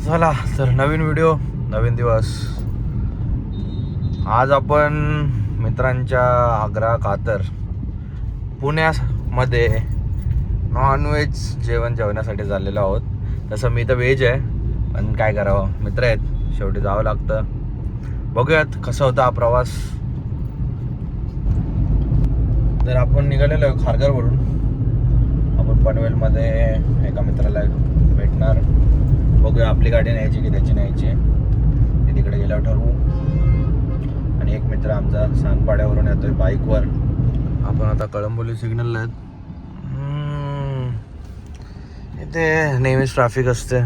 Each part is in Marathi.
चला तर नवीन व्हिडिओ नवीन दिवस. आज आपण मित्रांच्या आग्रहा खातर पुण्यामध्ये नॉनव्हेज जेवण जेवण्यासाठी चाललेलो आहोत. तसं मी तर व्हेज आहे, पण काय करावं, मित्र आहेत, शेवटी जावं लागतं. बघूयात कसा होता हा प्रवास. तर आपण निघालेलो आहे खारघरवरून. आपण पनवेलमध्ये एका मित्राला भेटणार. बघूया आपली गाडी न्यायची की त्याची न्यायची, ते तिकडे गेल्यावर ठरवू. आणि एक मित्र आमचा सांगपाड्यावरून येतोय बाईकवर. आपण आता कळंबोली सिग्नलला आहेत. इथे नेहमीच ट्रॅफिक असते.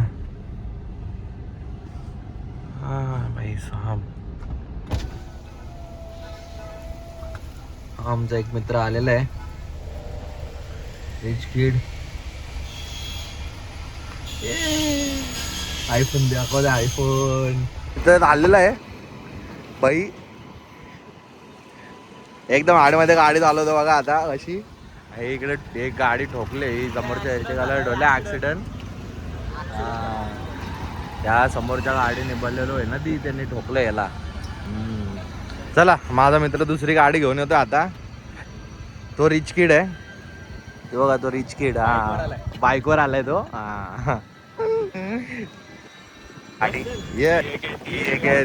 हां भाई साहब, आमचा एक मित्र आलेला आहे, रिच किड. आयफोन दाखव, आयफोन इथं आलेला आहे बाई. एकदम आडमध्ये गाडी चालवतो बघा आता अशी. इकडे एक गाडी ठोकले, ही समोरच्या याच्याला डोल्या ऍक्सिडेंट. त्या समोरच्या गाडीने बनलेलो आहे ना ती, त्यांनी ठोकलं याला. चला, माझा मित्र दुसरी गाडी घेऊन येतो आता. तो रिच किड आहे, ते बघा, तो रिच किड. हा, बाईकवर आलाय तो. हा, आणि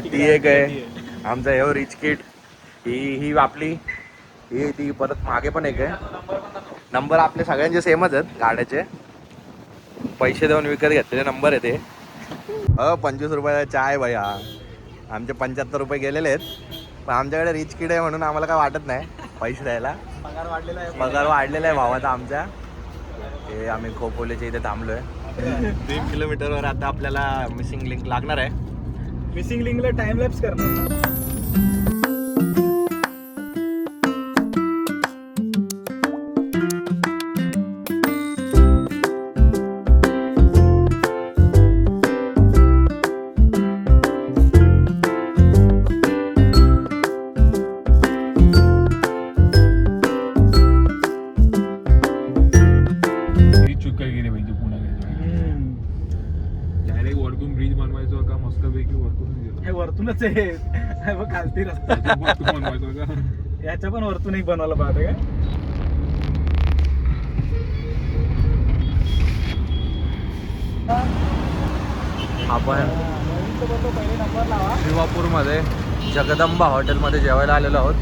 ती एक आहे आमचा हे रिच किड. ही आपली, ही ती परत मागे पण एक आहे. नंबर आपले सगळ्यांचे सेमच आहेत गाड्याचे, पैसे देऊन विकत घेतलेले नंबर आहे ते. 25 रुपयाचा चहा आहे भाई. हा, आमचे 75 रुपये गेलेले आहेत, पण आमच्याकडे रिच किड आहे म्हणून आम्हाला काय वाटत नाही पैसे द्यायला. पगार वाढलेला आहे भावाचा आमच्या. हे आम्ही खोपोलीच्या इथे थांबलोय. 3 किलोमीटरवर आता आपल्याला मिसिंग लिंक लागणार आहे. मिसिंग लिंकला टाइम लॅप्स करणार. वरतूनच आहे बघ, खालती रस्ता याच्या पण वरतून एक बनवायला पाहते का. आपण शिवापूरमध्ये जगदंबा हॉटेलमध्ये जेवायला आलेलो आहोत.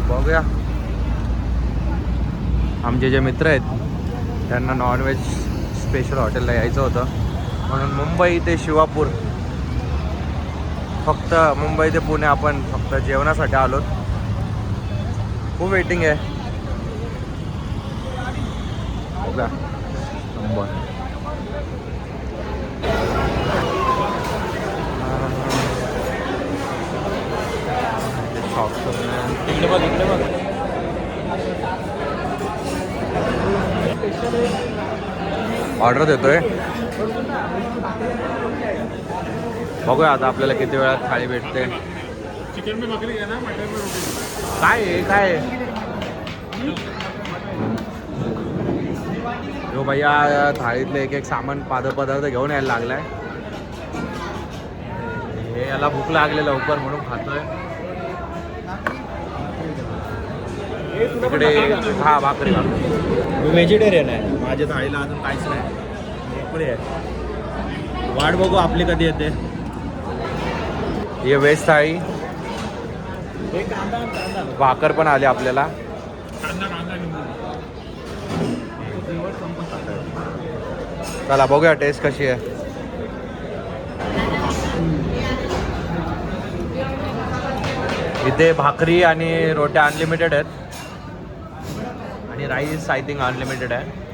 बघूया, आमचे जे मित्र आहेत त्यांना नॉनव्हेज स्पेशल हॉटेलला यायचं होतं, म्हणून मुंबई ते शिवापूर, फक्त मुंबई ते पुणे आपण फक्त जेवणासाठी आलो. खूप वेटिंग आहे. बघा, नंबर इकडे बघ, इकडे बघ. ऑर्डर देतोय, बघूया आता आपल्याला किती वेळात थाळी भेटते. चिकन में बकरी है ना, मटन में रोटी. काय आहे, काय आहे? जो भैया थाळीतले एक एक सामान पदार्थ घेऊन यायला लागलाय. हे याला भूक लागले लवकर म्हणून खातोय. इकडे हा भाकरी. मी व्हेजिटेरियन आहे, माझ्या थाळीला अजून काहीच नाही. इकडे आहे, वाट बघू आपली कधी येते. ये व्हेज थाळी, भाकर पण आली आपल्याला. चला बघूया टेस्ट कशी आहे. इथे भाकरी आणि रोट्या अनलिमिटेड आहेत, आणि राईस आय थिंक अनलिमिटेड आहे.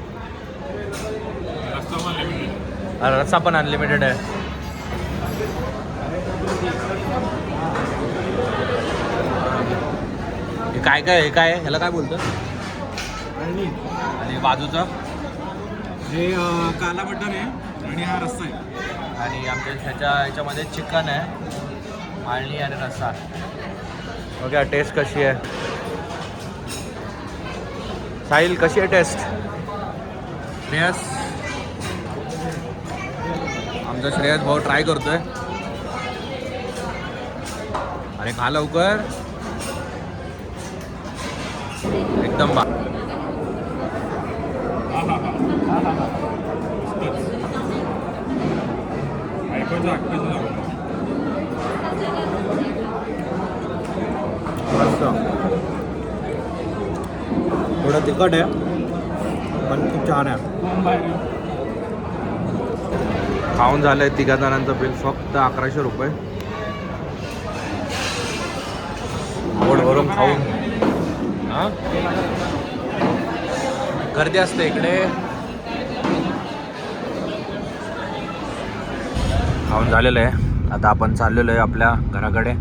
रस्सा पण अनलिमिटेड आहे. काय काय हे काय ह्याला काय बोलतं? आणि बाजूचं हे काला मटन आहे आणि हा रस्सा आहे. आणि आमच्या ह्याच्यामध्ये चिकन आहे, माळणी आणि रस्सा. ओके, टेस्ट कशी आहे? साहिल कशी आहे टेस्ट? आमचा श्रेयस भाऊ ट्राय करतोय. अरे खा लवकर. एकदम थोडं तिखट आहे पण खूप छान आहे. खाऊन झालंय 3 जणांचं बिल फक्त 1100 रुपये. पोट भरून खाऊन. हा गर्दी असते इकडे. खाऊन झालेलं आहे. आता आपण चाललेलो आहे आपल्या घराकडे.